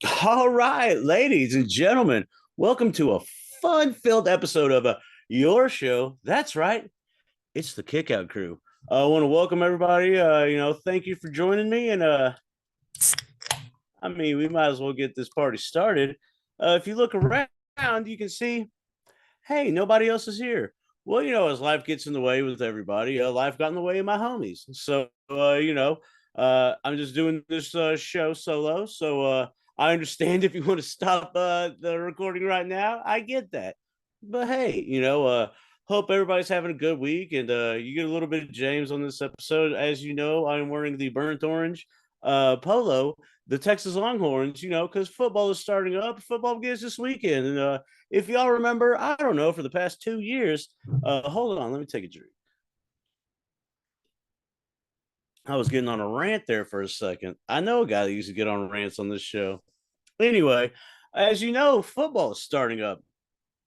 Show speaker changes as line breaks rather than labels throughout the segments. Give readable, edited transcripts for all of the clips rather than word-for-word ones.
All right, ladies and gentlemen, welcome to a fun-filled episode of your show. That's right, it's the Kickout Crew. I want to welcome everybody. Thank you for joining me. And we might as well get this party started. If you look around, you can see, hey, nobody else is here. Well, as life gets in the way with everybody, life got in the way of my homies. So, I'm just doing this show solo. So, I understand if you want to stop the recording right now. I get that. But hey, hope everybody's having a good week and you get a little bit of James on this episode. As you know, I'm wearing the burnt orange polo, the Texas Longhorns, because football is starting up. Football begins this weekend. And if y'all remember, I don't know, for the past 2 years, hold on, let me take a drink. I was getting on a rant there for a second. I know a guy that used to get on rants on this show. Anyway, as you know, football is starting up.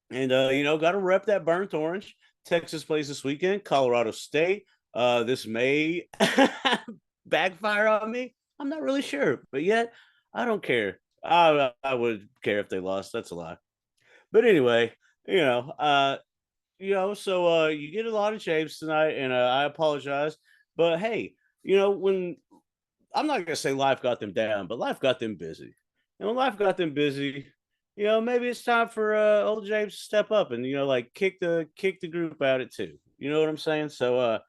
And, got to rep that burnt orange. Texas plays this weekend, Colorado State. This may backfire on me. I'm not really sure. But yet, I don't care. I would care if they lost. That's a lie. But anyway, you get a lot of shapes tonight, and I apologize. But hey, when I'm not gonna say life got them down, but life got them busy. And when life got them busy, maybe it's time for old James to step up and like kick the group out at two. You know what I'm saying? So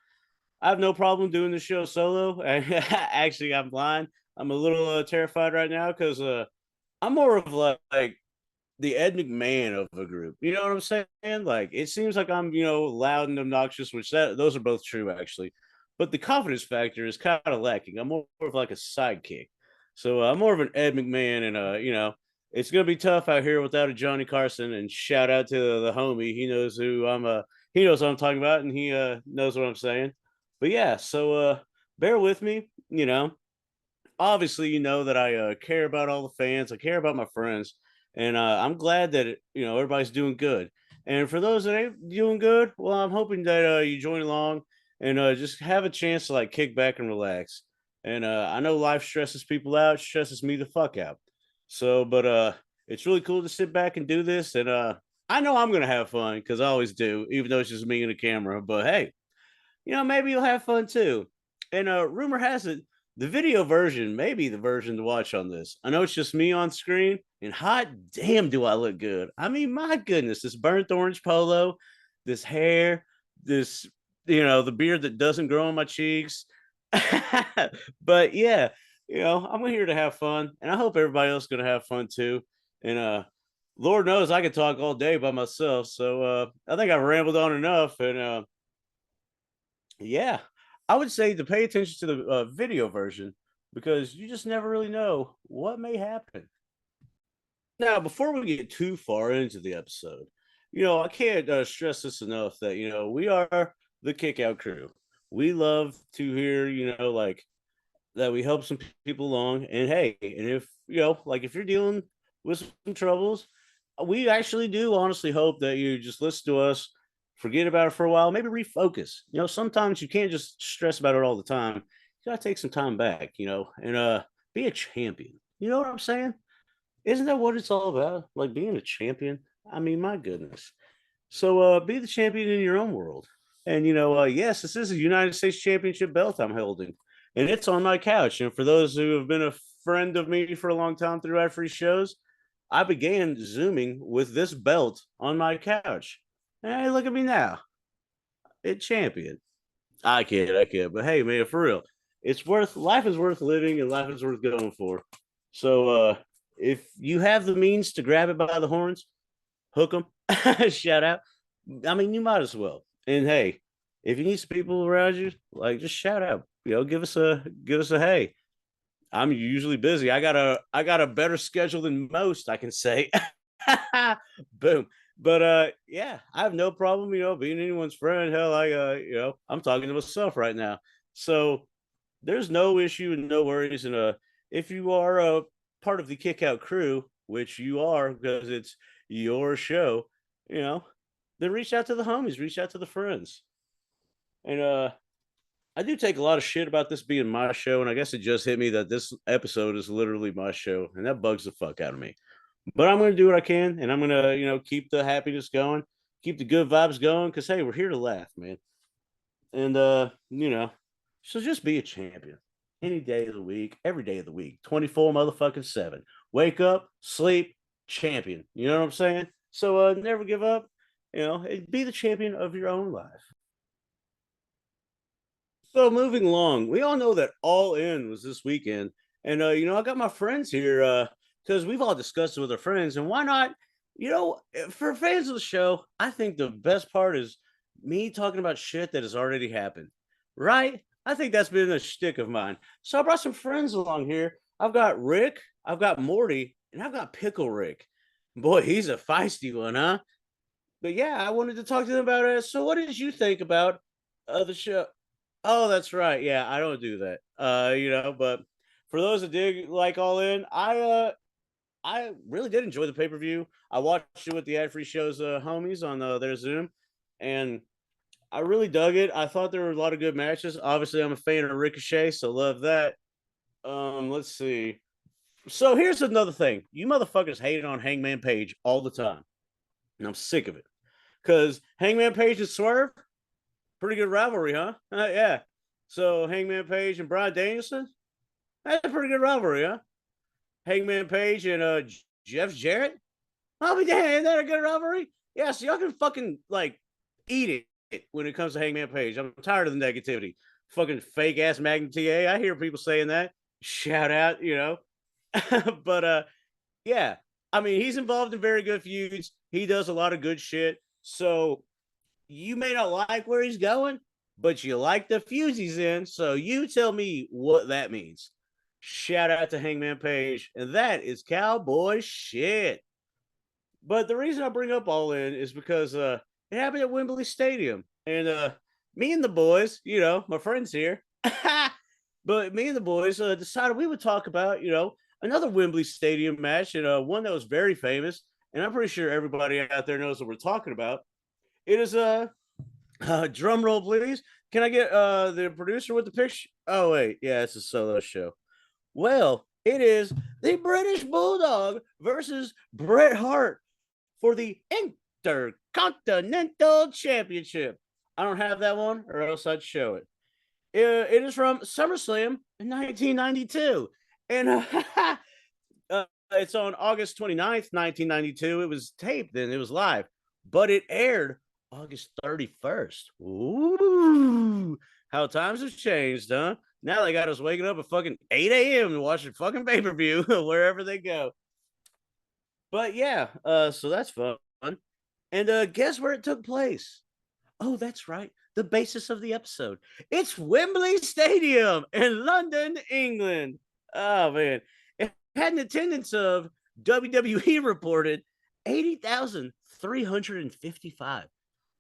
I have no problem doing the show solo. Actually, I'm blind. I'm a little terrified right now because I'm more of like the Ed McMahon of a group. You know what I'm saying? Like it seems like I'm, loud and obnoxious, which those are both true actually. But the confidence factor is kind of lacking. I'm more of like a sidekick. So I'm more of an Ed McMahon, and it's gonna be tough out here without a Johnny Carson. And shout out to the homie. He knows who I'm. He knows what I'm talking about, and he knows what I'm saying. But yeah, so bear with me. Obviously, you know that I care about all the fans. I care about my friends, and I'm glad that everybody's doing good. And for those that ain't doing good, well, I'm hoping that you join along and just have a chance to like kick back and relax. And I know life stresses people out, stresses me the fuck out. So, but it's really cool to sit back and do this, and I know I'm gonna have fun because I always do, even though it's just me and a camera. But hey, maybe you'll have fun too. And rumor has it the video version may be the version to watch on this. I know it's just me on screen, and hot damn, do I look good. I mean, my goodness, this burnt orange polo, this hair, this, the beard that doesn't grow on my cheeks. But yeah, I'm here to have fun, and I hope everybody else is going to have fun too. And Lord knows I could talk all day by myself. So I think I've rambled on enough. And yeah, I would say to pay attention to the video version because you just never really know what may happen. Now, before we get too far into the episode, I can't stress this enough that, we are the Kickout Crew. We love to hear, like that we help some people along. And hey, and if, like if you're dealing with some troubles, we actually do honestly hope that you just listen to us, forget about it for a while, maybe refocus. Sometimes you can't just stress about it all the time. You gotta take some time back, and be a champion. You know what I'm saying? Isn't that what it's all about? Like being a champion? I mean, my goodness. So be the champion in your own world. And yes, this is a United States Championship belt I'm holding. And it's on my couch. And for those who have been a friend of me for a long time through our free shows, I began zooming with this belt on my couch. Hey, look at me now. It champion. I kid. But hey, man, for real. Life is worth living and life is worth going for. So if you have the means to grab it by the horns, hook them, shout out. I mean, you might as well. And hey, if you need some people around you, like just shout out. Give us a hey. I'm usually busy. I got a better schedule than most, I can say. Boom. But yeah, I have no problem, being anyone's friend. Hell, I'm talking to myself right now. So there's no issue and no worries. And if you are a part of the kick out crew, which you are because it's your show, you know, then reach out to the homies, reach out to the friends. And I do take a lot of shit about this being my show, and I guess it just hit me that this episode is literally my show, and that bugs the fuck out of me. But I'm gonna do what I can, and I'm gonna, keep the happiness going, keep the good vibes going, because hey, we're here to laugh, man. And so just be a champion. Any day of the week, every day of the week, 24 motherfucking 7. Wake up, sleep, champion. You know what I'm saying? So never give up, and be the champion of your own life. So moving along, we all know that All In was this weekend, and I got my friends here because we've all discussed it with our friends, and why not? For fans of the show, I think the best part is me talking about shit that has already happened, right? I think that's been a shtick of mine. So I brought some friends along here. I've got Rick, I've got Morty, and I've got Pickle Rick. Boy, he's a feisty one, huh? But yeah, I wanted to talk to them about it. So, what did you think about the show? Oh, that's right. Yeah, I don't do that. But for those that dig like All In, I really did enjoy the pay-per-view. I watched it with the ad-free shows homies on their Zoom, and I really dug it. I thought there were a lot of good matches. Obviously, I'm a fan of Ricochet, so love that. Let's see. So here's another thing. You motherfuckers hated on Hangman Page all the time. And I'm sick of it. Because Hangman Page and Swerve, pretty good rivalry, huh? Yeah. So Hangman Page and Bryan Danielson, that's a pretty good rivalry, huh? Hangman Page and Jeff Jarrett, I'll be damned, isn't that a good rivalry? Yeah, so y'all can fucking like eat it when it comes to Hangman Page. I'm tired of the negativity. Fucking fake ass Magnum TA. I hear people saying that. Shout out, but yeah. I mean, he's involved in very good feuds. He does a lot of good shit. So you may not like where he's going, but you like the fuse he's in. So you tell me what that means. Shout out to Hangman Page. And that is cowboy shit. But the reason I bring up All In is because it happened at Wembley Stadium. And me and the boys, my friends here, but me and the boys decided we would talk about, another Wembley Stadium match and one that was very famous. And I'm pretty sure everybody out there knows what we're talking about. It is a drum roll, please. Can I get the producer with the picture? Oh wait, yeah, it's a solo show. Well, it is the British Bulldog versus Brett Hart for the Intercontinental Championship. I don't have that one, or else I'd show it. It is from SummerSlam in 1992, and it's on August 29th, 1992. It was taped and it was live, but it aired August 31st. Ooh, how times have changed, huh? Now they got us waking up at fucking 8 a.m. to watch a fucking pay-per-view wherever they go. But yeah, so that's fun. And guess where it took place? Oh, that's right. The basis of the episode. It's Wembley Stadium in London, England. Oh man. It had an attendance of WWE reported 80,355.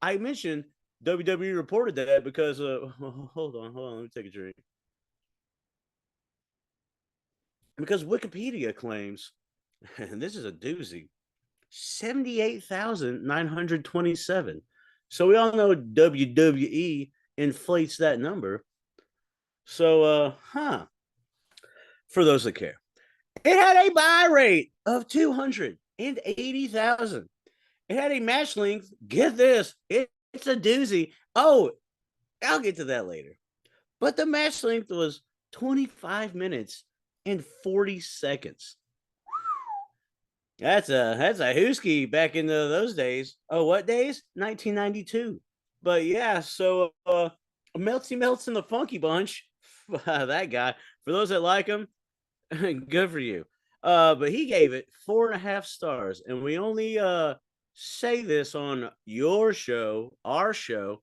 I mentioned WWE reported that because hold on, let me take a drink. Because Wikipedia claims, and this is a doozy, 78,927. So we all know WWE inflates that number. So, for those that care, it had a buy rate of 280,000. It had a match length. Get this, it's a doozy. Oh, I'll get to that later. But the match length was 25 minutes and 40 seconds. That's a hooski back in those days. Oh, what days? 1992. But yeah, so Melty Melts in the Funky Bunch, that guy. For those that like him, good for you. But he gave it 4.5 stars, and we only say this on your show, our show.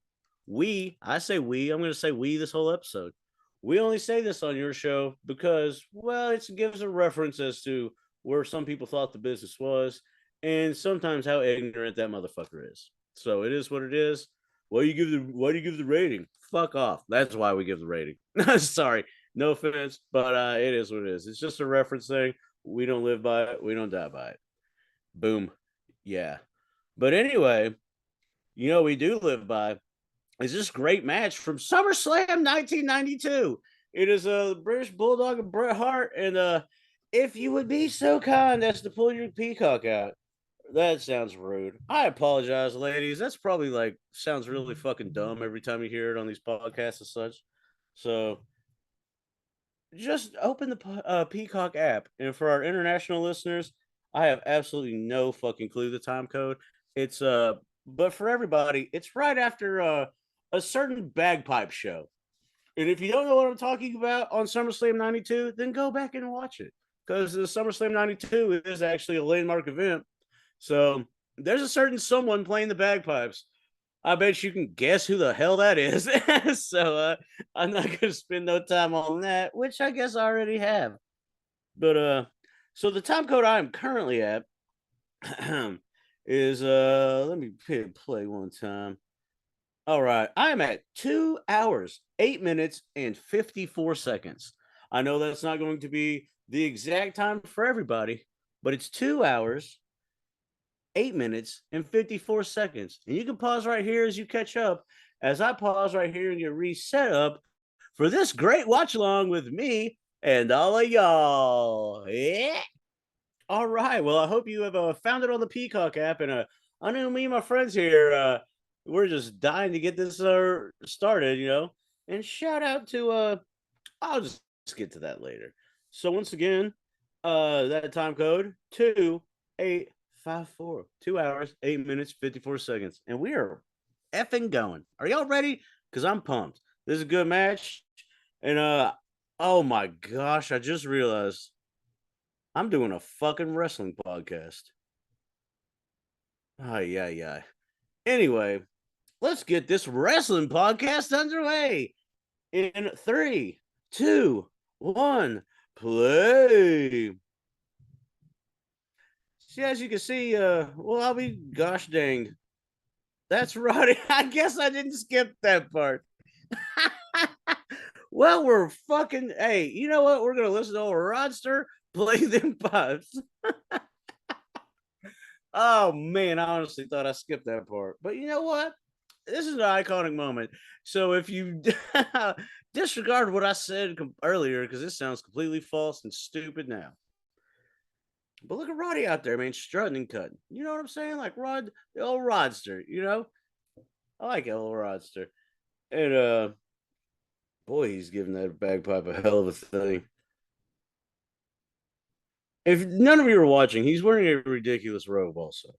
I say we. I'm going to say we this whole episode. We only say this on your show because, well, it gives a reference as to where some people thought the business was, and sometimes how ignorant that motherfucker is. So it is what it is. Why do you give the rating? Fuck off. That's why we give the rating. Sorry, no offense, but it is what it is. It's just a reference thing. We don't live by it. We don't die by it. Boom. Yeah. But anyway, we do live by is this great match from SummerSlam 1992. It is a British Bulldog and Brett Hart, and if you would be so kind as to pull your peacock out. That sounds rude. I apologize, ladies. That's probably like sounds really fucking dumb every time you hear it on these podcasts and such. So just open the Peacock app, and for our international listeners, I have absolutely no fucking clue the time code. It's but for everybody, it's right after a certain bagpipe show. And if you don't know what I'm talking about on SummerSlam '92, then go back and watch it because the SummerSlam '92 is actually a landmark event. So there's a certain someone playing the bagpipes. I bet you can guess who the hell that is. So I'm not going to spend no time on that, which I guess I already have. But so the time code I'm currently at is let me hit play one time. All right, I'm at 2 hours, 8 minutes, and 54 seconds. I know that's not going to be the exact time for everybody, but it's 2 hours, 8 minutes, and 54 seconds. And you can pause right here as you catch up, as I pause right here and get reset up for this great watch along with me and all of y'all. Yeah. All right. Well, I hope you have found it on the Peacock app. And I know me and my friends here, we're just dying to get this started, you know. And shout out to, I'll just get to that later. So once again, that time code 2854, 2 hours, 8 minutes, 54 seconds. And we are effing going. Are y'all ready? Because I'm pumped. This is a good match. And oh my gosh, I just realized I'm doing a fucking wrestling podcast. Yeah. Anyway, let's get this wrestling podcast underway. In 3, 2, 1, play. See, as you can see, well, I'll be gosh dang. That's right. I guess I didn't skip that part. Well, we're fucking. Hey, you know what? We're gonna listen to old Rodster play them pipes. Oh man, I honestly thought I skipped that part, but you know what? This is an iconic moment. So if you disregard what I said earlier, because this sounds completely false and stupid now. But look at Roddy out there, man, strutting and cutting. You know what I'm saying? Like Rod, the old Rodster, you know? I like the old Rodster. And boy, he's giving that bagpipe a hell of a thing. If none of you are watching, he's wearing a ridiculous robe also.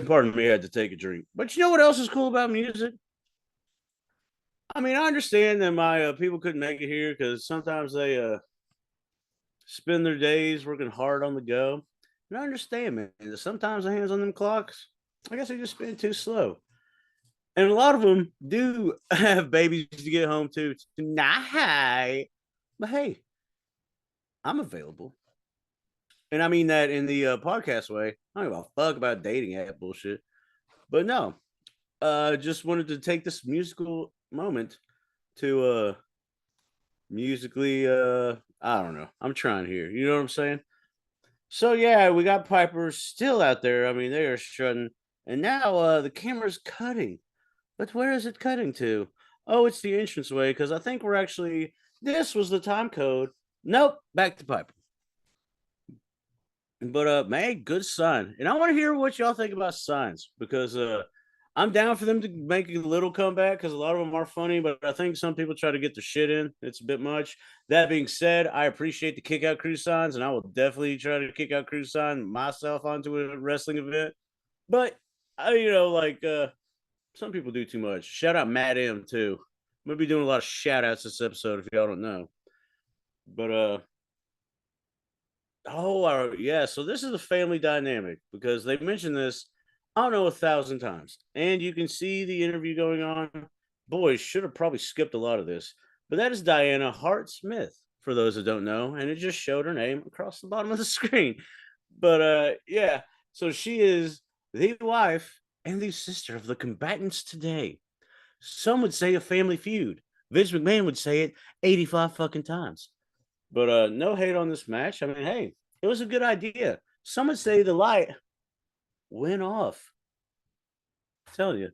Pardon me, I had to take a drink. But you know what else is cool about music? I mean, I understand that my people couldn't make it here because sometimes they spend their days working hard on the go. And I understand, man. Sometimes the hands on them clocks, I guess they just spin too slow. And a lot of them do have babies to get home to tonight. But hey, I'm available. And I mean that in the podcast way. I don't give a fuck about dating app bullshit. But no, just wanted to take this musical moment to musically I don't know. I'm trying here. You know what I'm saying? So yeah, we got Piper still out there. I mean, they are strutting. And now the camera's cutting. But where is it cutting to? Oh, it's the entranceway, because I think we're actually this was the time code. Nope, back to Piper. But man, good sign. And I want to hear what y'all think about signs because I'm down for them to make a little comeback because a lot of them are funny, but I think some people try to get their shit in. It's a bit much. That being said, I appreciate the kick out crew signs, and I will definitely try to kick out crew sign myself onto a wrestling event. But you know, like some people do too much. Shout out Matt M too. I'm gonna be doing a lot of shout outs this episode if y'all don't know. But yeah. So this is a family dynamic because they mentioned this, I don't know, 1,000 times. And you can see the interview going on. Boys should have probably skipped a lot of this. But that is Diana Hart Smith, for those that don't know. And it just showed her name across the bottom of the screen. But yeah. So she is the wife and the sister of the combatants today. Some would say a family feud. Vince McMahon would say it 85 fucking times. But no hate on this match. I mean, hey, it was a good idea. Some would say the light went off. I'm telling you,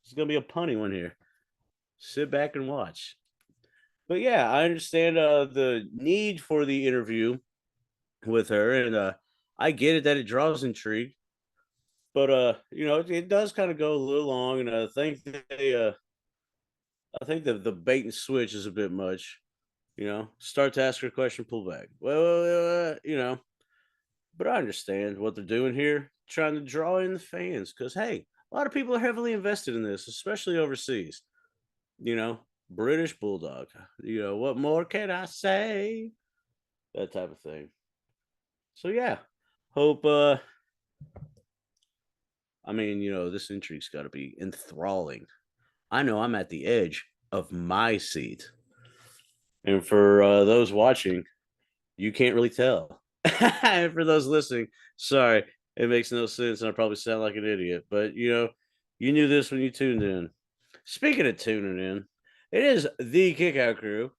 it's gonna be a punny one here. Sit back and watch. But yeah, I understand the need for the interview with her, and I get it that it draws intrigue. But it does kind of go a little long, and I think the bait and switch is a bit much. Start to ask her a question, pull back. Well, but I understand what they're doing here, trying to draw in the fans, because hey, a lot of people are heavily invested in this, especially overseas. You know, British Bulldog. What more can I say? That type of thing. So yeah, hope. This intrigue's got to be enthralling. I know I'm at the edge of my seat, and for those watching, you can't really tell. And for those listening, sorry, it makes no sense, and I probably sound like an idiot. But you knew this when you tuned in. Speaking of tuning in, it is the Kickout Crew.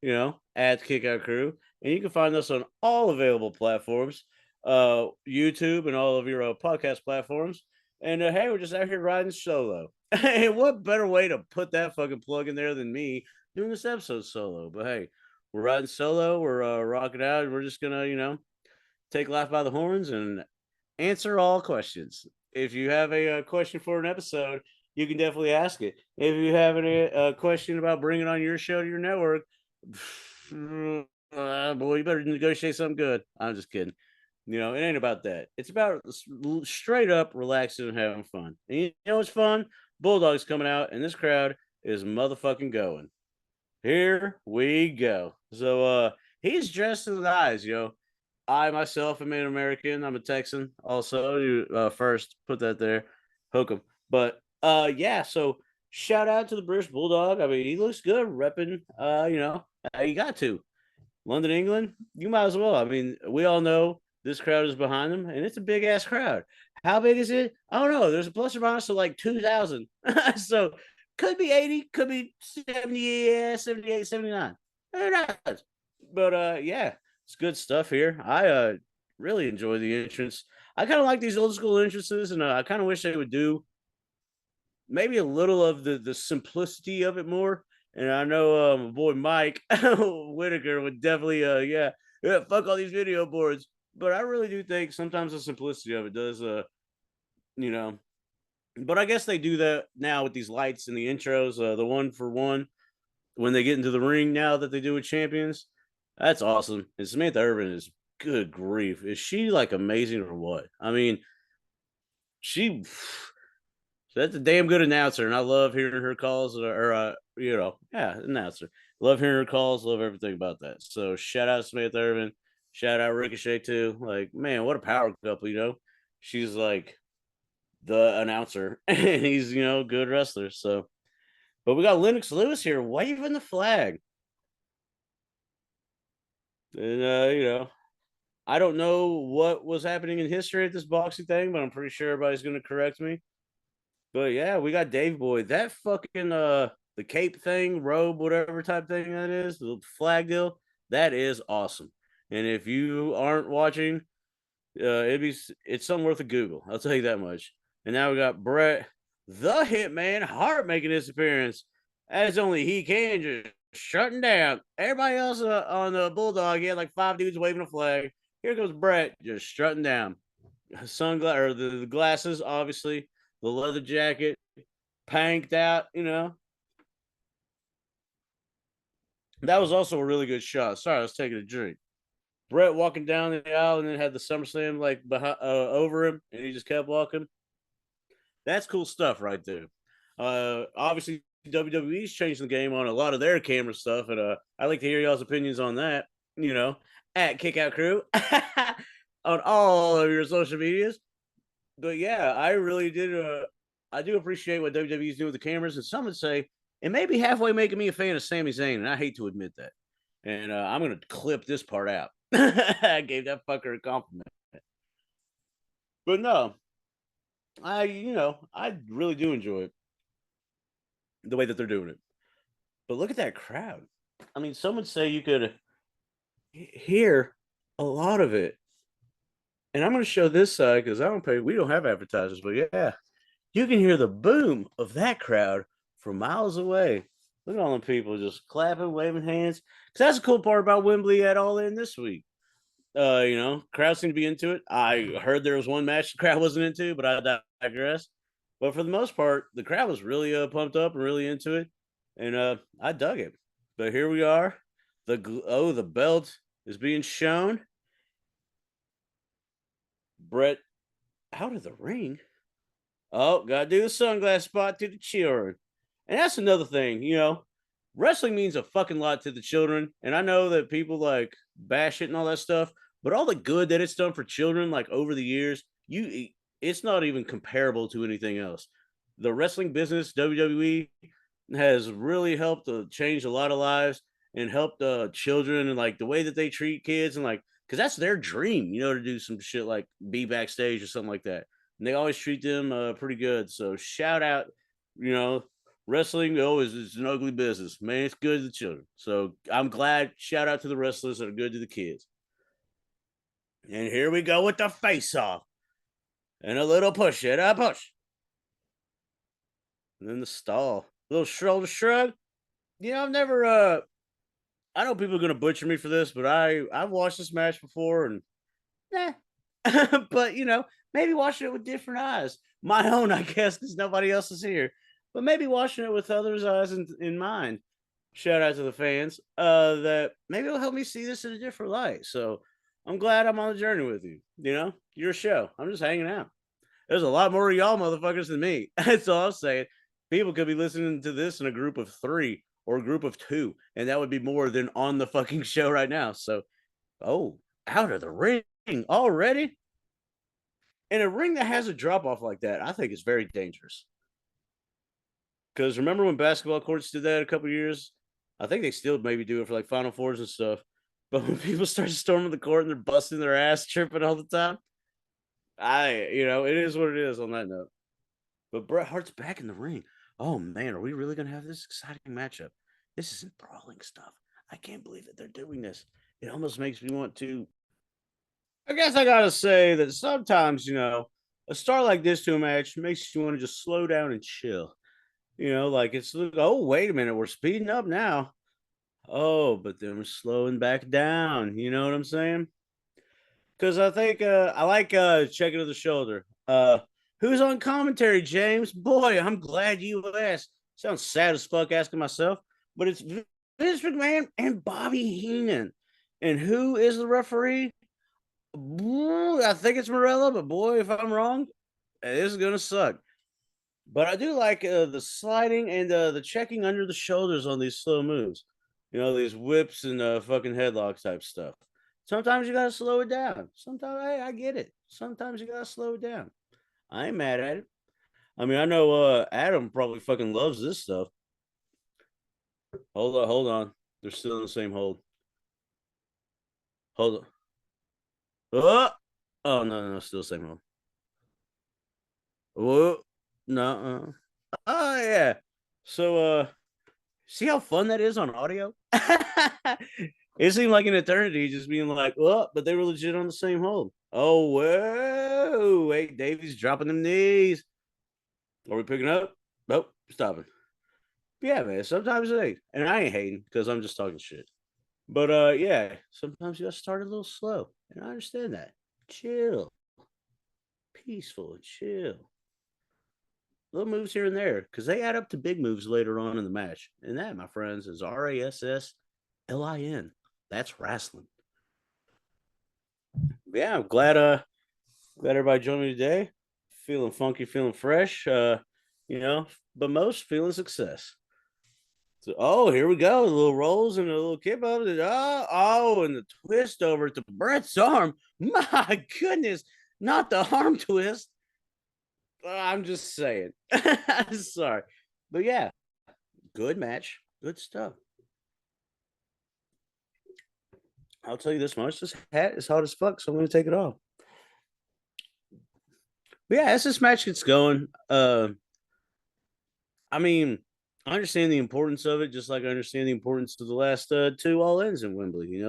At Kickout Crew, and you can find us on all available platforms, YouTube, and all of your podcast platforms. And hey, we're just out here riding solo. And what better way to put that fucking plug in there than me doing this episode solo? But hey, we're riding solo. We're rocking out. And we're just gonna, take life by the horns and answer all questions. If you have a question for an episode, you can definitely ask it. If you have a question about bringing on your show to your network, boy, you better negotiate something good. I'm just kidding. It ain't about that. It's about straight up relaxing and having fun. And you know what's fun? Bulldog's coming out, and this crowd is motherfucking going. Here we go. So he's dressed in the eyes, I myself am an American. I'm a Texan also. You first put that there. Hook 'em. But yeah, so shout out to the British Bulldog. I mean, he looks good repping you got to. London, England, you might as well. I mean, we all know this crowd is behind them, and it's a big ass crowd. How big is it? I don't know. There's a plus or minus of like 2,000. So could be 80, could be 70, yeah, 78, 79. Who knows? But yeah, it's good stuff here. I really enjoy the entrance. I kind of like these old school entrances, and I kind of wish they would do maybe a little of the simplicity of it more. And I know my boy Mike Whitaker would definitely yeah, fuck all these video boards. But I really do think sometimes the simplicity of it does you know but I guess they do that now with these lights and the intros, the one for one when they get into the ring now that they do with champions. That's awesome. And Samantha Irvin is, good grief. Is she like amazing or what? I mean, she that's a damn good announcer, and I love hearing her calls. Yeah, announcer. Love hearing her calls. Love everything about that. So shout out Samantha Irvin. Shout out Ricochet too. Like, man, what a power couple. She's like the announcer, and he's good wrestler. So, but we got Lennox Lewis here waving the flag, and I don't know what was happening in history at this boxing thing, but I'm pretty sure everybody's going to correct me. But yeah, we got Dave Boy. That fucking the cape thing, robe, whatever type thing that is, the flag deal, that is awesome. And if you aren't watching, it's something worth a Google. I'll tell you that much. And now we got Brett the Hitman Hart making his appearance, as only he can, just shutting down everybody else on the Bulldog. He had like 5 dudes waving a flag. Here goes Brett just strutting down. Sunglasses or the glasses, obviously, the leather jacket, panked out. That was also a really good shot. Sorry, I was taking a drink. Brett walking down the aisle and then had the SummerSlam like behind, over him, and he just kept walking. That's cool stuff right there. Obviously, WWE's changing the game on a lot of their camera stuff, and I'd like to hear y'all's opinions on that. At Kickout Crew on all of your social medias. But yeah, I really did. I do appreciate what WWE's doing with the cameras, and some would say it may be halfway making me a fan of Sami Zayn, and I hate to admit that. And I'm gonna clip this part out. I gave that fucker a compliment, but no, I really do enjoy it, the way that they're doing it. But look at that crowd. I mean, some would say you could hear a lot of it. And I'm going to show this side because I don't pay. We don't have advertisers, but yeah, You can hear the boom of that crowd from miles away. Look at all the people just clapping, waving hands. Because that's the cool part about Wembley at All In this week. Crowd seemed to be into it. I heard there was one match the crowd wasn't into, but I digress. But for the most part, the crowd was really pumped up and really into it, and I dug it. But here we are. The belt is being shown. Brett out of the ring. Oh, gotta do the sunglass spot to the children. And that's another thing, wrestling means a fucking lot to the children. And I know that people like bash it and all that stuff, but all the good that it's done for children, like over the years, it's not even comparable to anything else. The wrestling business, WWE, has really helped to change a lot of lives and helped children and like the way that they treat kids and like because that's their dream, to do some shit like be backstage or something like that. And they always treat them pretty good. So shout out, you know, wrestling always is an ugly business, man. It's good to the children. So I'm glad. Shout out to the wrestlers that are good to the kids. And here we go with the face off and a little push it, a push, and then the stall, little shoulder shrug. I've never. I know people are gonna butcher me for this, but I've watched this match before and but maybe watching it with different eyes. My own, I guess, because nobody else is here. But maybe watching it with others' eyes in mind. Shout out to the fans. That maybe it'll help me see this in a different light. So I'm glad I'm on the journey with you. Your show. I'm just hanging out. There's a lot more of y'all motherfuckers than me. That's all I'm saying. People could be listening to this in a group of 3 or a group of 2, and that would be more than on the fucking show right now. So, out of the ring already? In a ring that has a drop off like that, I think it's very dangerous. Because remember when basketball courts did that a couple years? I think they still maybe do it for like Final Fours and stuff. But when people start storming the court and they're busting their ass, tripping all the time, it is what it is on that note. But Bret Hart's back in the ring. Oh man, are we really gonna have this exciting matchup? This isn't brawling stuff. I can't believe that they're doing this. It almost makes me want to. I guess I gotta say that sometimes, a start like this to a match makes you want to just slow down and chill. Like it's oh, wait a minute, we're speeding up now. Oh, but then we're slowing back down. You know what I'm saying? Because I think I like checking to the shoulder. Who's on commentary, James? Boy, I'm glad you asked. Sounds sad as fuck asking myself, but it's Vince McMahon and Bobby Heenan. And who is the referee? I think it's Morella, but boy, if I'm wrong, this is gonna suck. But I do like the sliding and the checking under the shoulders on these slow moves. These whips and fucking headlock type stuff. Sometimes you gotta slow it down. Sometimes, hey, I get it. Sometimes you gotta slow it down. I ain't mad at it. I mean, I know Adam probably fucking loves this stuff. Hold on. They're still in the same hold. Hold on. Oh no, still the same hold. Whoa, no. Oh yeah. So see how fun that is on audio? It seemed like an eternity just being like, oh, but they were legit on the same hold. Oh, whoa. Wait, Davey's dropping them knees. Are we picking up? Nope, stopping. Yeah, man. Sometimes it ain't. And I ain't hating because I'm just talking shit. But yeah, sometimes you gotta start a little slow. And I understand that. Chill. Peaceful and chill. Little moves here and there because they add up to big moves later on in the match. And that, my friends, is RASSLIN. That's wrestling. Yeah, I'm glad everybody joined me today. Feeling funky, feeling fresh. But most feeling success. So, here we go. A little rolls and a little kip up. And the twist over to Brett's arm. My goodness, not the arm twist. I'm just saying. Sorry. But yeah, good match. Good stuff. I'll tell you this much. This hat is hot as fuck, so I'm going to take it off. But yeah, as this match gets going, I mean, I understand the importance of it, just like I understand the importance of the last 2 all-ins in Wembley,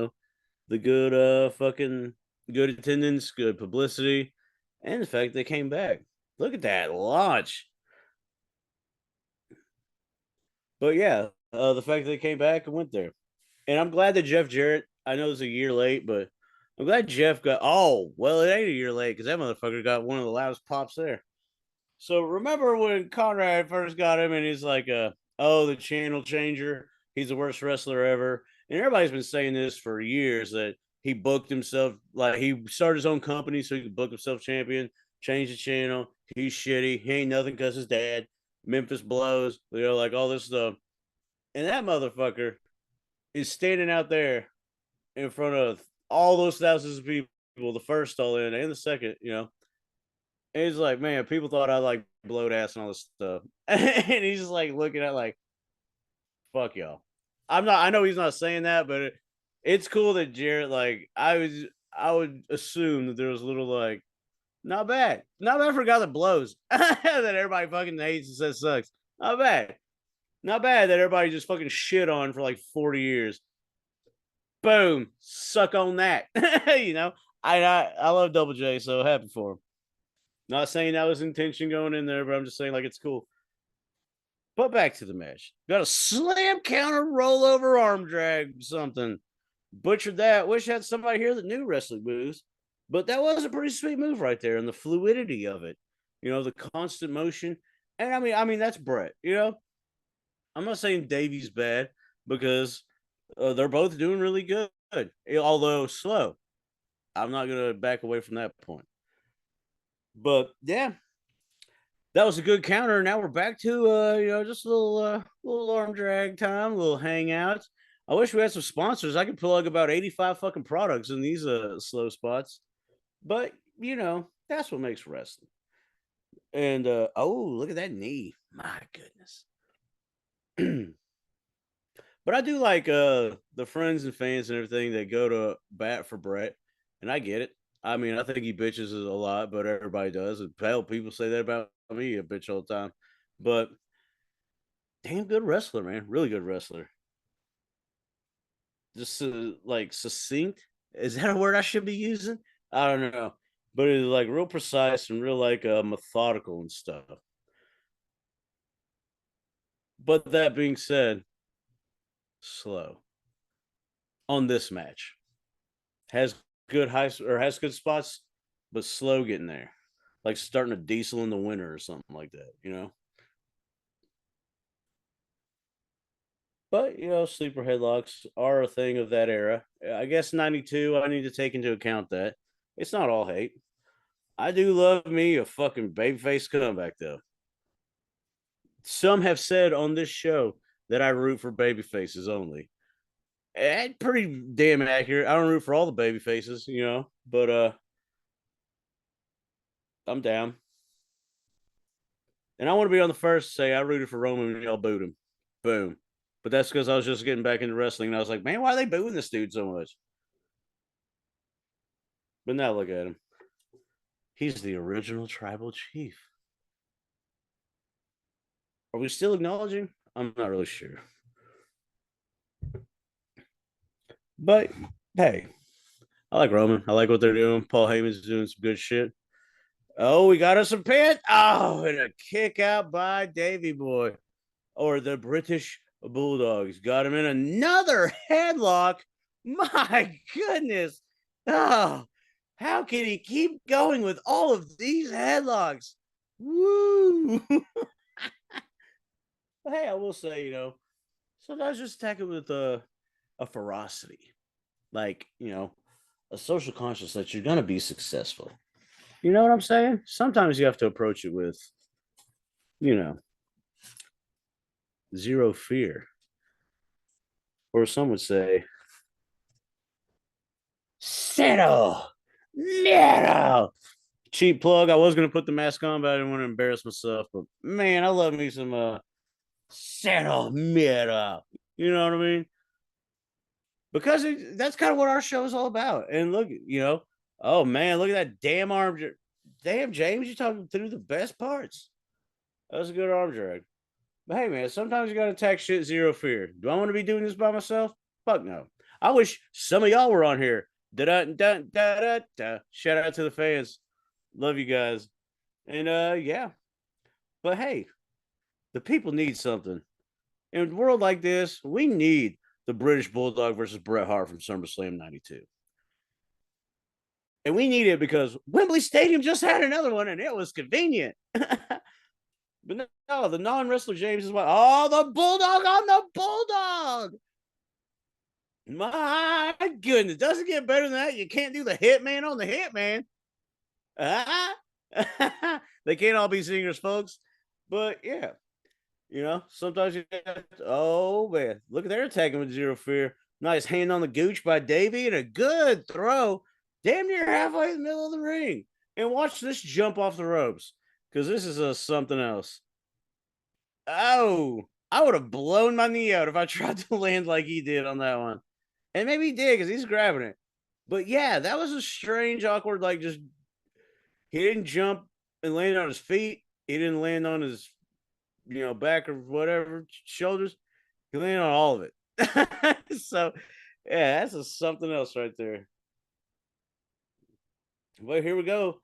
The good fucking good attendance, good publicity, and the fact they came back. Look at that launch. But yeah, the fact that they came back and went there. And I'm glad that Jeff Jarrett, I know it's a year late, but I'm glad Jeff got, oh, well, it ain't a year late because that motherfucker got one of the loudest pops there. So remember when Conrad first got him and he's like, oh, the channel changer. He's the worst wrestler ever. And everybody's been saying this for years that he booked himself, like he started his own company so he could book himself champion, change the channel. He's shitty. He ain't nothing because his dad. Memphis blows, like all this stuff. And that motherfucker is standing out there in front of all those thousands of people, the first all in and the second, And he's like, man, people thought I like blowed ass and all this stuff. And he's just like looking at like, fuck y'all. I know he's not saying that, but it's cool that Jarrett, like, I would assume that there was a little like, not bad. Not bad for a guy that blows. That everybody fucking hates and says sucks. Not bad. Not bad that everybody just fucking shit on for like 40 years. Boom. Suck on that. I love Double J, so happy for him. Not saying that was intention going in there, but I'm just saying like it's cool. But back to the match. Got a slam counter rollover arm drag something. Butchered that. Wish I had somebody here that knew wrestling moves. But that was a pretty sweet move right there, and the fluidity of it. The constant motion. And I mean that's Brett. I'm not saying Davey's bad because they're both doing really good, although slow. I'm not gonna back away from that point. But yeah, that was a good counter. Now we're back to just a little arm drag time, a little hangouts. I wish we had some sponsors. I could plug about 85 fucking products in these slow spots. But that's what makes wrestling. And oh, look at that knee. My goodness. But I do like the friends and fans and everything that go to bat for Brett, and I get it. I mean, I think he bitches a lot, but everybody does. And hell, people say that about me, a bitch all the time. But damn good wrestler, man. Really good wrestler. Just like succinct. Is that a word I should be using? I don't know. But it's like real precise and real like methodical and stuff. But that being said, slow on this match. Has good has good spots, but slow getting there. Like starting a diesel in the winter or something like that. But sleeper headlocks are a thing of that era. I guess 92, I need to take into account that. It's not all hate. I do love me a fucking babyface comeback though. Some have said on this show that I root for babyfaces only. Pretty damn accurate. I don't root for all the babyfaces, but I'm down. And I want to be on the first to say I rooted for Roman and y'all booed him. Boom. But that's because I was just getting back into wrestling and I was like, man, why are they booing this dude so much? But now look at him. He's the original tribal chief. Are we still acknowledging? I'm not really sure. But hey, I like Roman. I like what they're doing. Paul Heyman's doing some good shit. Oh, we got us a pin. Oh, and a kick out by Davy Boy. Or the British Bulldogs. Got him in another headlock. My goodness. Oh, how can he keep going with all of these headlocks? Woo. Hey, I will say, sometimes just attack it with a ferocity. Like, a social conscience that you're going to be successful. You know what I'm saying? Sometimes you have to approach it with, you know, zero fear. Or some would say, settle. Metal. Cheap plug. I was going to put the mask on, but I didn't want to embarrass myself. But man, I love me some settle metal. You know what I mean? Because that's kind of what our show is all about. And look, oh man, look at that damn arm. Damn, James, you're talking through the best parts. That was a good arm drag. But hey, man, sometimes you got to attack shit zero fear. Do I want to be doing this by myself? Fuck no. I wish some of y'all were on here. Da-da-da-da-da-da. Shout out to the fans. Love you guys. And yeah. But hey, the people need something. In a world like this, we need the British Bulldog versus Brett Hart from SummerSlam 92. And we need it because Wembley Stadium just had another one and it was convenient. But no, the non-wrestler James is like, oh, the Bulldog on the Bulldog. My goodness, doesn't get better than that. You can't do the Hitman on the Hitman. They can't all be singers, folks. But yeah, sometimes you have to, oh man, look at their attacking with zero fear. Nice hand on the gooch by Davey and a good throw. Damn near halfway in the middle of the ring. And watch this jump off the ropes. Because this is something else. Oh, I would have blown my knee out if I tried to land like he did on that one. And maybe he did because he's grabbing it. But yeah, that was a strange, awkward, like just he didn't jump and land on his feet. He didn't land on his, back or whatever, shoulders. He landed on all of it. So yeah, that's something else right there. But here we go.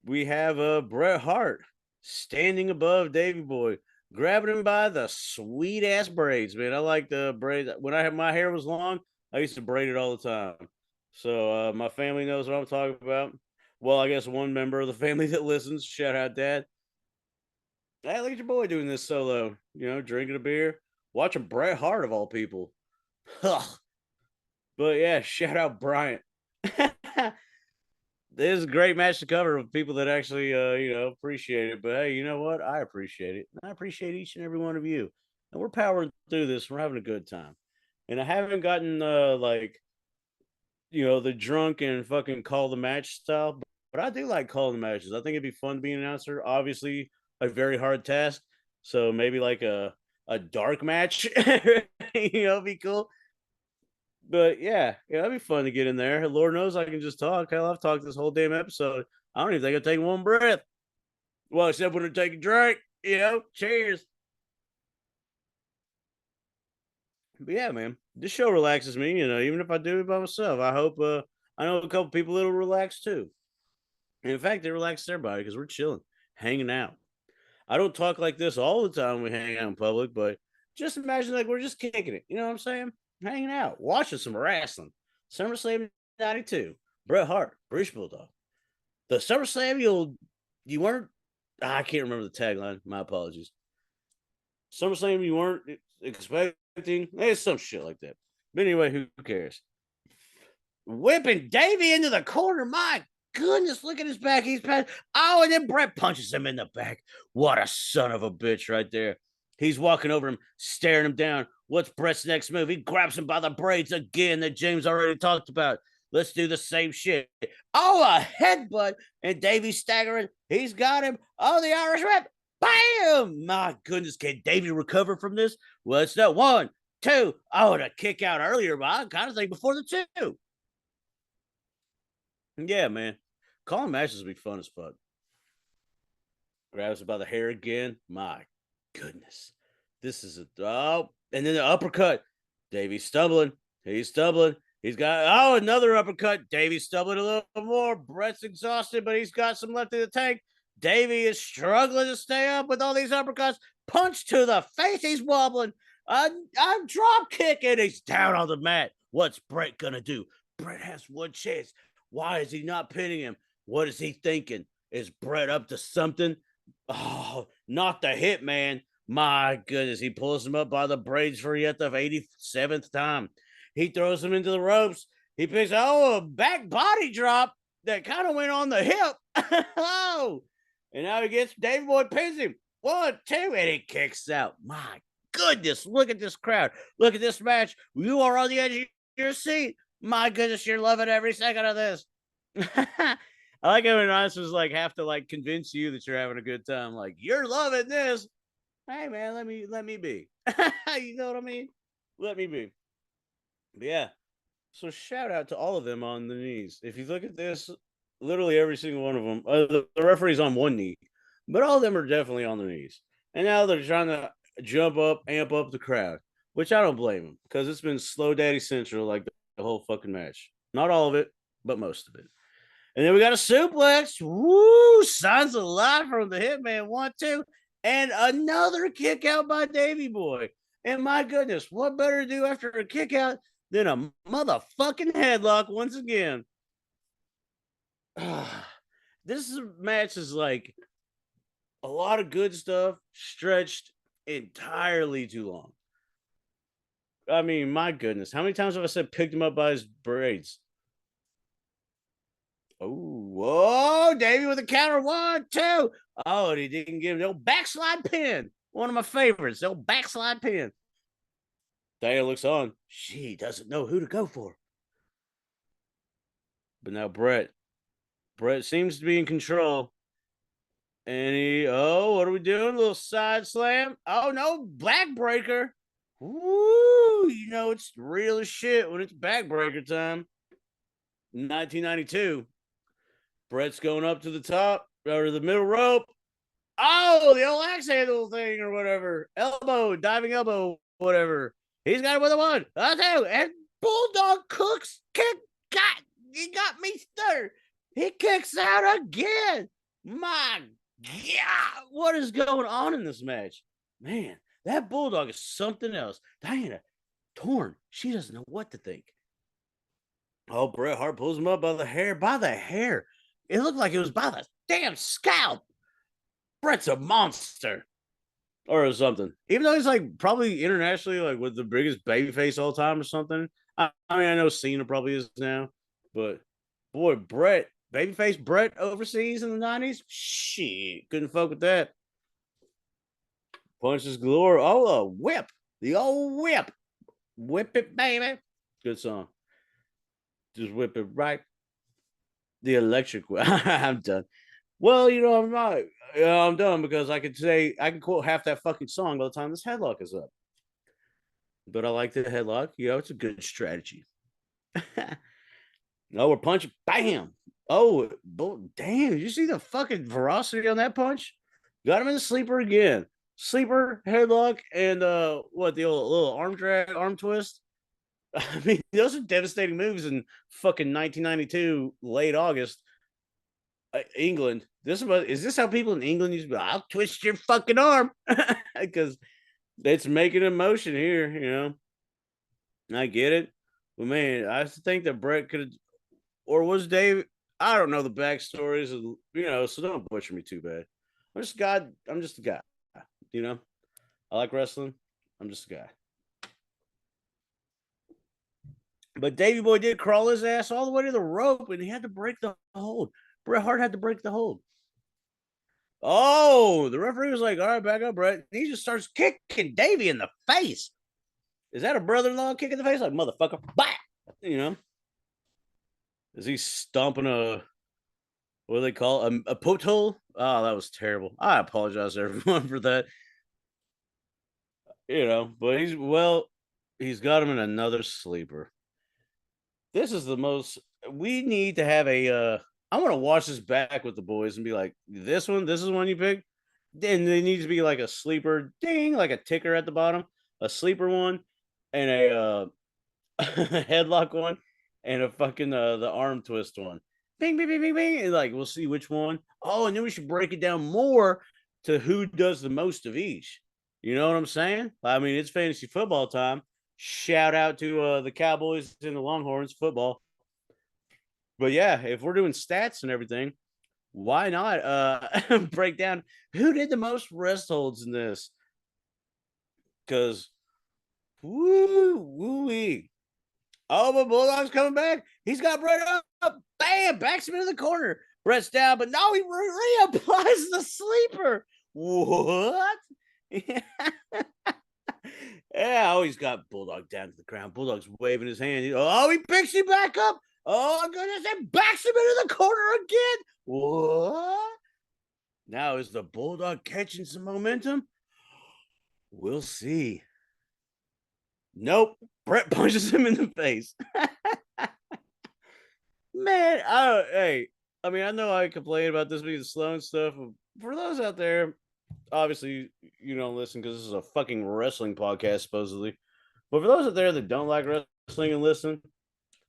We have Brett Hart standing above Davey Boy, grabbing him by the sweet ass braids, man. I like the braids. When my hair was long, I used to braid it all the time. So my family knows what I'm talking about. Well, I guess one member of the family that listens, shout out Dad. Hey, look at your boy doing this solo, drinking a beer, watching Bret Hart of all people. But yeah, shout out Bryant. This is a great match to cover with people that actually, appreciate it. But hey, you know what? I appreciate it. And I appreciate each and every one of you. And we're powering through this. We're having a good time. And I haven't gotten, the drunk and fucking call the match style. But I do like calling the matches. I think it'd be fun to be an announcer. Obviously, a very hard task. So maybe like a dark match, be cool. But yeah, that'd be fun to get in there. Lord knows I can just talk. Hell, I've talked this whole damn episode. I don't even think I take one breath. Well, except when I take a drink, cheers. But yeah, man, this show relaxes me, even if I do it by myself. I hope I know a couple people that'll relax too. And in fact, they relax everybody because we're chilling, hanging out. I don't talk like this all the time when we hang out in public, but just imagine like we're just kicking it. You know what I'm saying? Hanging out, watching some wrestling. SummerSlam 92, Bret Hart, British Bulldog. The SummerSlam you weren't, I can't remember the tagline. My apologies. SummerSlam you weren't expecting. It's some shit like that. But anyway, who cares? Whipping Davey into the corner. My goodness, look at his back. He's passed. Oh, and then Bret punches him in the back. What a son of a bitch right there. He's walking over him, staring him down. What's Bret's next move? He grabs him by the braids again that James already talked about. Let's do the same shit. Oh, a headbutt. And Davey staggering. He's got him. Oh, the Irish whip. Bam! My goodness, can Davey recover from this? Well, it's not 1, 2. Oh, and a kick out earlier, but I kind of think before the 2. Yeah, man. Calling matches would be fun as fuck. Grabs him by the hair again. My goodness. This is and then the uppercut. Davey's stumbling. He's stumbling. He's got another uppercut. Davey's stumbling a little more. Bret's exhausted, but he's got some left in the tank. Davey is struggling to stay up with all these uppercuts. Punch to the face. He's wobbling. I'm drop kicking. He's down on the mat. What's Bret gonna do? Bret has one chance. Why is he not pinning him? What is he thinking? Is Bret up to something? Oh, not the Hitman. My goodness, he pulls him up by the braids for yet the 87th time. He throws him into the ropes. He picks a back body drop that kind of went on the hip. And now he gets Davey Boy pins him. 1, 2, and he kicks out. My goodness, look at this crowd. Look at this match. You are on the edge of your seat. My goodness, you're loving every second of this. I like how announcers have to convince you that you're having a good time. Like, you're loving this. Hey man, let me be. You know what I mean? Let me be. But yeah. So shout out to all of them on the knees. If you look at this, literally every single one of them, the referee's on one knee, but all of them are definitely on their knees. And now they're trying to jump up, amp up the crowd, which I don't blame them because it's been slow daddy central the whole fucking match. Not all of it, but most of it. And then we got a suplex. Woo! Signs of life from the Hitman. 1, 2. And another kick out by Davey Boy. And my goodness, what better to do after a kick out than a motherfucking headlock once again? This match is like a lot of good stuff stretched entirely too long. I mean, my goodness, how many times have I said picked him up by his braids? Oh, whoa, Davey with a counter. 1, 2. Oh, and he didn't give him no backslide pin. One of my favorites, no backslide pin. Dana looks on. She doesn't know who to go for. But now Brett seems to be in control. And what are we doing? A little side slam. Oh, no, backbreaker. Woo, it's real as shit when it's backbreaker time. 1992. Brett's going up to the top or the middle rope. Oh, the old axe handle thing or whatever. Elbow, diving elbow, whatever. He's got it with a 1, 2, and Bulldog cooks kick. He got me stuttered. He kicks out again. My God, what is going on in this match? Man, that Bulldog is something else. Diana, torn. She doesn't know what to think. Oh, Bret Hart pulls him up by the hair. By the hair. It looked like it was by the damn scalp. Bret's a monster. Or something. Even though he's like probably internationally like with the biggest babyface all time or something. I mean, I know Cena probably is now, but boy, babyface Brett overseas in the 90s, shit, couldn't fuck with that. Punches galore. Oh, a whip. The old whip. Whip it, baby. Good song. Just whip it right. The electric whip. I'm done. Well, I'm not. I'm done because I can quote half that fucking song by the time this headlock is up. But I like the headlock. It's a good strategy. No, we're punching. Bam. Oh, damn. Did you see the fucking ferocity on that punch? Got him in the sleeper again. Sleeper, headlock, and the old little arm drag, arm twist. I mean, those are devastating moves in fucking 1992, late August. England. Is this how people in England used to be? I'll twist your fucking arm because it's making a motion here. I get it, but man, I think that Brett could have, or was Dave? I don't know the backstories, so don't butcher me too bad. I'm just a guy. I like wrestling. I'm just a guy. But Davey Boy did crawl his ass all the way to the rope, and he had to break the hold. Bret Hart had to break the hold. Oh, the referee was like, all right, back up, Brett. He just starts kicking Davey in the face. Is that a brother-in-law kick in the face? Like, motherfucker. Bah! Is he stomping what do they call it? A pothole? Oh, that was terrible. I apologize to everyone for that. But he's got him in another sleeper. This is the most, we need to have I want to watch this back with the boys and be like, this is one you picked. Then there needs to be like a sleeper ding, like a ticker at the bottom, a sleeper one, and a headlock one, and a fucking the arm twist one. Bing, bing, bing, bing, bing. And like we'll see which one. Oh, and then we should break it down more to who does the most of each. You know what I'm saying? I mean, it's fantasy football time. Shout out to the Cowboys and the Longhorns football. But yeah, if we're doing stats and everything, why not break down who did the most rest holds in this? Because woo-wee. Oh, but Bulldog's coming back. He's got Brett up. Bam! Backs him into the corner. Brett's down, but no, he reapplies the sleeper. What? Yeah, he's got Bulldog down to the ground. Bulldog's waving his hand. He picks him back up. Oh, goodness, and backs him into the corner again. What? Now, is the Bulldog catching some momentum? We'll see. Nope. Brett punches him in the face. Man, I mean, I know I complain about this being slow and stuff. For those out there, obviously, you don't listen because this is a fucking wrestling podcast, supposedly. But for those out there that don't like wrestling and listen,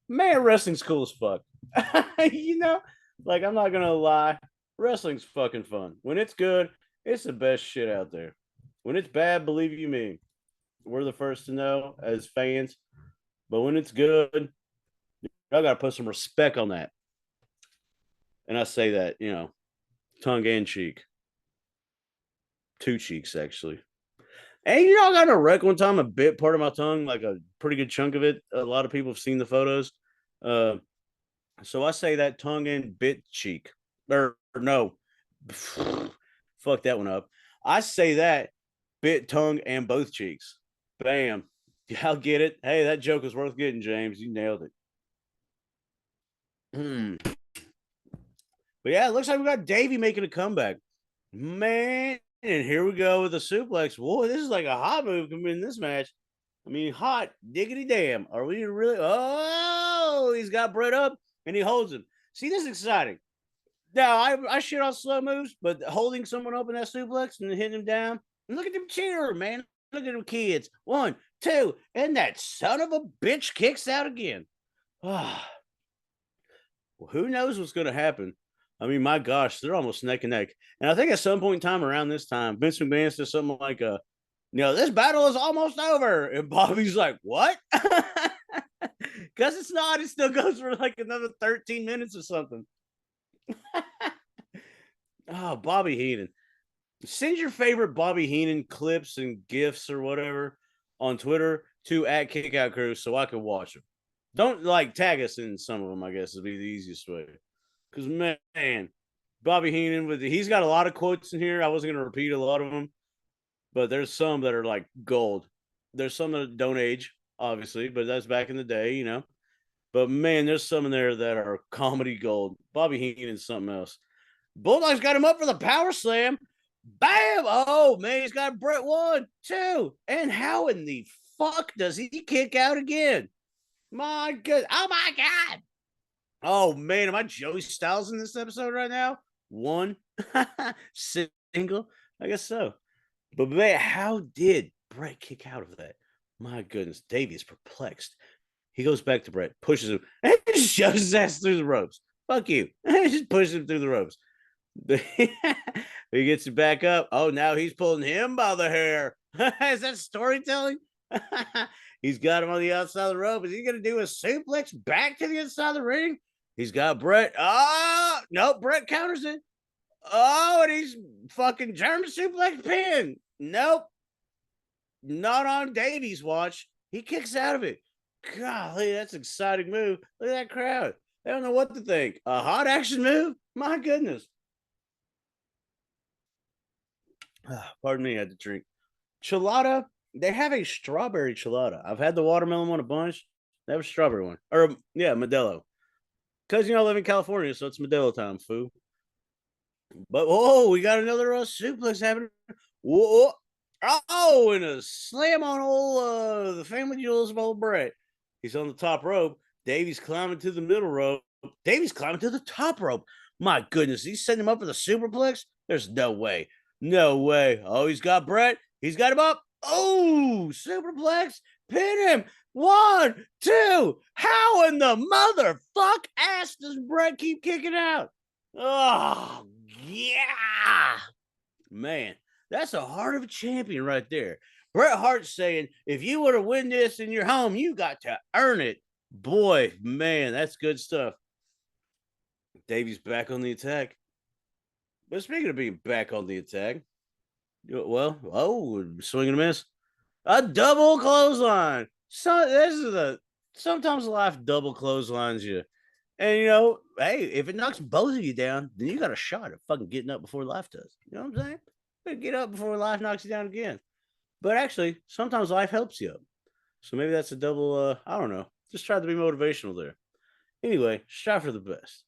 man, wrestling's cool as fuck. Like, I'm not going to lie. Wrestling's fucking fun. When it's good, it's the best shit out there. When it's bad, believe you me, We're the first to know as fans. But when it's good, y'all got to put some respect on that. And I say that, tongue and cheek. Two cheeks, actually. And I got in a wreck one time, a bit part of my tongue, like a pretty good chunk of it. A lot of people have seen the photos. Uh, so I say that tongue and bit cheek. Or no, fuck that one up. I say that bit tongue and both cheeks. Bam. I'll get it. Hey, that joke was worth getting, James. You nailed it. But yeah, it looks like we got Davey making a comeback. Man, and here we go with the suplex. Whoa, this is like a hot move coming in this match. I mean, hot diggity damn. Are we really? Oh, he's got Brett up and he holds him. See, this is exciting. Now, I shit on slow moves, but holding someone up in that suplex and hitting him down. And look at them cheer, man. Look at them kids. 1, 2, and that son of a bitch kicks out again. Well, who knows what's going to happen? I mean, my gosh, they're almost neck and neck. And I think at some point in time around this time, Vince McMahon says something like, this battle is almost over. And Bobby's like, what? Because it's not. It still goes for like another 13 minutes or something. Oh, Bobby Heenan. Send your favorite Bobby Heenan clips and GIFs or whatever on Twitter to @KickoutCrew so I can watch them. Don't tag us in some of them, I guess would be the easiest way. Because, man, Bobby Heenan, he's got a lot of quotes in here. I wasn't going to repeat a lot of them, but there's some that are like gold. There's some that don't age, obviously, but that's back in the day, But, man, there's some in there that are comedy gold. Bobby Heenan's something else. Bulldog's got him up for the power slam. Bam! Oh, man, he's got Brett 1, 2. And how in the fuck does he kick out again? My God. Oh, my God. Oh, man, am I Joey Styles in this episode right now? One single? I guess so. But, man, how did Brett kick out of that? My goodness, Davey's perplexed. He goes back to Brett, pushes him, and shoves his ass through the ropes. Fuck you. Just pushes him through the ropes. He gets it back up. Oh, now he's pulling him by the hair. Is that storytelling? He's got him on the outside of the rope. Is he going to do a suplex back to the inside of the ring? He's got Brett. Oh, no, Brett counters it. Oh, and he's fucking German suplex pin. Nope. Not on Davey's watch. He kicks out of it. Golly, that's an exciting move. Look at that crowd. They don't know what to think. A hot action move? My goodness. Pardon me, I had to drink. Chilada, they have a strawberry chilada. I've had the watermelon one a bunch. They have a strawberry one. Or, yeah, Modelo. Because, I live in California, so it's Modelo time, foo. But, we got another suplex happening. Whoa. Oh, and a slam on old the family jewels of old Brett. He's on the top rope. Davey's climbing to the middle rope. Davey's climbing to the top rope. My goodness, he's setting him up for the superplex? There's no way. No way. Oh, he's got Brett. He's got him up. Oh, superplex. Pin him. 1, 2. How in the motherfuck ass does Brett keep kicking out? Oh, yeah. Man, that's a heart of a champion right there. Brett Hart saying, if you were to win this in your home, you got to earn it. Boy, man, that's good stuff. Davey's back on the attack. But speaking of being back on the attack, swing and a miss. A double clothesline. So sometimes life double clotheslines you. And hey, if it knocks both of you down, then you got a shot at fucking getting up before life does. You know what I'm saying? Get up before life knocks you down again. But actually, sometimes life helps you up. So maybe that's a double, I don't know. Just try to be motivational there. Anyway, strive for the best.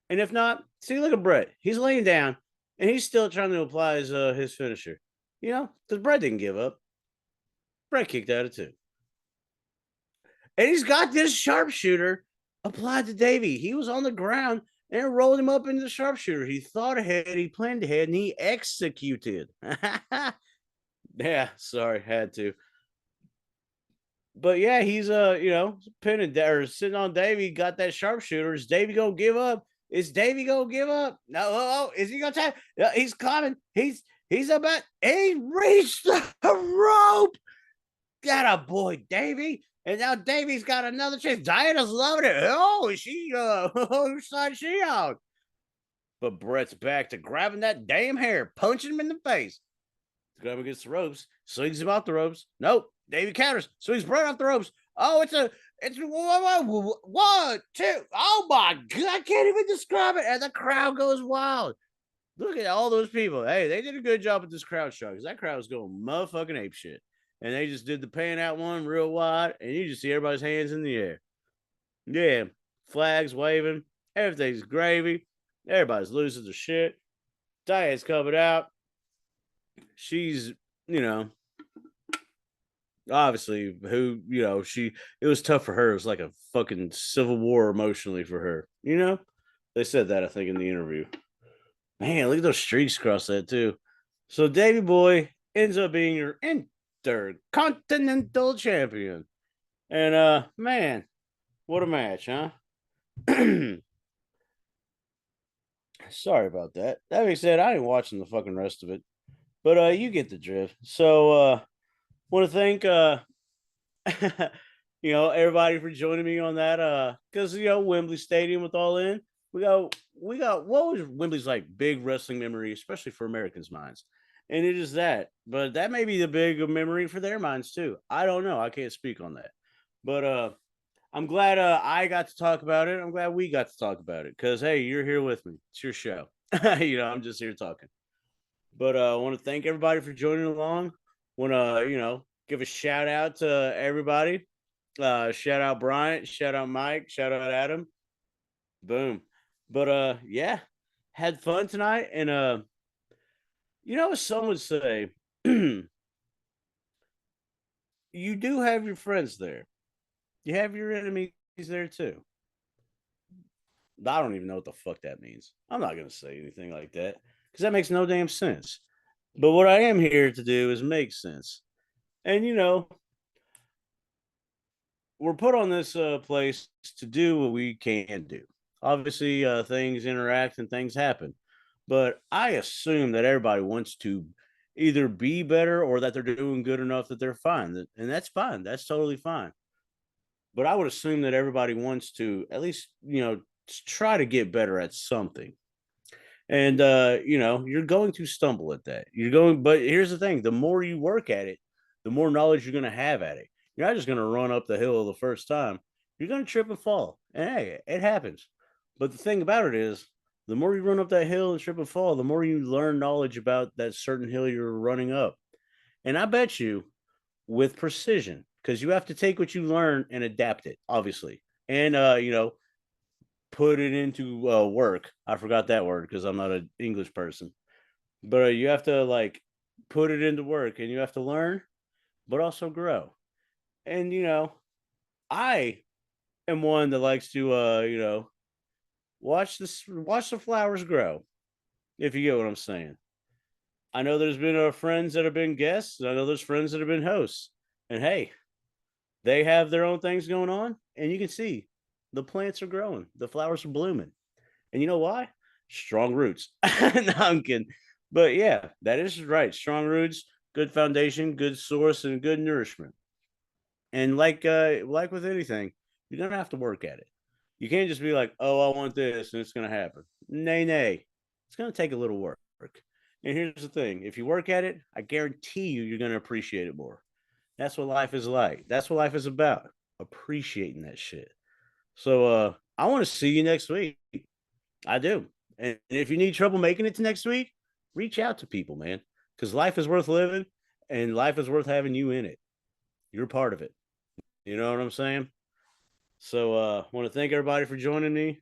And if not, see, look at Brett. He's laying down, and he's still trying to apply his finisher. Because Brett didn't give up. Brett kicked out of too. And he's got this sharpshooter applied to Davey. He was on the ground and rolled him up into the sharpshooter. He thought ahead, he planned ahead, and he executed. Yeah, sorry, had to. But yeah, he's pinning or sitting on Davey, got that sharpshooter. Is Davey gonna give up? Is Davey gonna give up? No, is he gonna tap? He's climbing. He reached the rope. Got a boy, Davey. And now Davey's got another chance. Diana's loving it. Oh, is she whose side is she on? But Brett's back to grabbing that damn hair, punching him in the face. Grab against the ropes, swings him off the ropes. Nope. Davey counters, swings Brett off the ropes. Oh, it's one, two. Oh my god, I can't even describe it. And the crowd goes wild. Look at all those people. Hey, they did a good job with this crowd shot because that crowd was going motherfucking ape shit. And they just did the pan out one real wide, and you just see everybody's hands in the air. Yeah, flags waving, everything's gravy. Everybody's losing their shit. Diane's coming out. She's, obviously it was tough for her. It was like a fucking civil war emotionally for her. They said that, I think, in the interview. Man, look at those streaks across that too. So Davey Boy ends up being your intercontinental champion. And man, what a match, huh? Sorry about that. That being said, I ain't watching the fucking rest of it. But you get the drift. So want to thank everybody for joining me on that. Because Wembley Stadium with All In. We got what was Wembley's like big wrestling memory, especially for Americans' minds. And it is that. But that may be the big memory for their minds too. I don't know. I can't speak on that. But I'm glad I got to talk about it. I'm glad we got to talk about it. Because hey, you're here with me. It's your show. I'm just here talking. But I want to thank everybody for joining along. Want to, give a shout out to everybody. Shout out Bryant, shout out Mike, shout out Adam. Boom. But yeah, had fun tonight. And as some would say, you do have your friends there. You have your enemies there too. I don't even know what the fuck that means. I'm not gonna say anything like that because that makes no damn sense. But what I am here to do is make sense. And we're put on this place to do what we can do. Obviously, things interact and things happen. But I assume that everybody wants to either be better or that they're doing good enough that they're fine. And that's fine. That's totally fine. But I would assume that everybody wants to at least, try to get better at something. And you're going to stumble at that. But here's the thing: the more you work at it, the more knowledge you're going to have at it. You're not just going to run up the hill the first time. You're going to trip and fall, and hey, it happens. But the thing about it is, the more you run up that hill and trip and fall, the more you learn knowledge about that certain hill you're running up. And I bet you, with precision, because you have to take what you learn and adapt it, obviously, and put it into work. I forgot that word because I'm not an English person. But you have to put it into work, and you have to learn, but also grow. And I am one that likes to watch the flowers grow. If you get what I'm saying. I know there's been friends that have been guests. I know there's friends that have been hosts. And hey, they have their own things going on, and you can see the plants are growing, the flowers are blooming. And you know why? Strong roots. No, I'm kidding. But yeah, that is right. Strong roots, good foundation, good source, and good nourishment. And like with anything, you're gonna have to work at it. You can't just be like, oh, I want this and it's gonna happen. Nay, nay. It's gonna take a little work. And here's the thing: if you work at it, I guarantee you're gonna appreciate it more. That's what life is like. That's what life is about. Appreciating that shit. So I want to see you next week. I do. And if you need trouble making it to next week, reach out to people, man. Because life is worth living and life is worth having you in it. You're part of it. You know what I'm saying? So I want to thank everybody for joining me.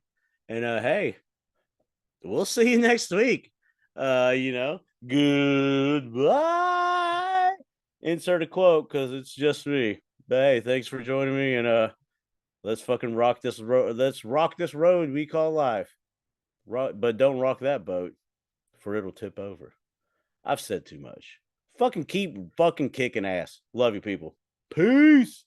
And hey, we'll see you next week. Goodbye. Insert a quote because it's just me. But hey, thanks for joining me, and let's fucking rock this road. Let's rock this road we call life. But don't rock that boat, for it'll tip over. I've said too much. Fucking keep fucking kicking ass. Love you, people. Peace.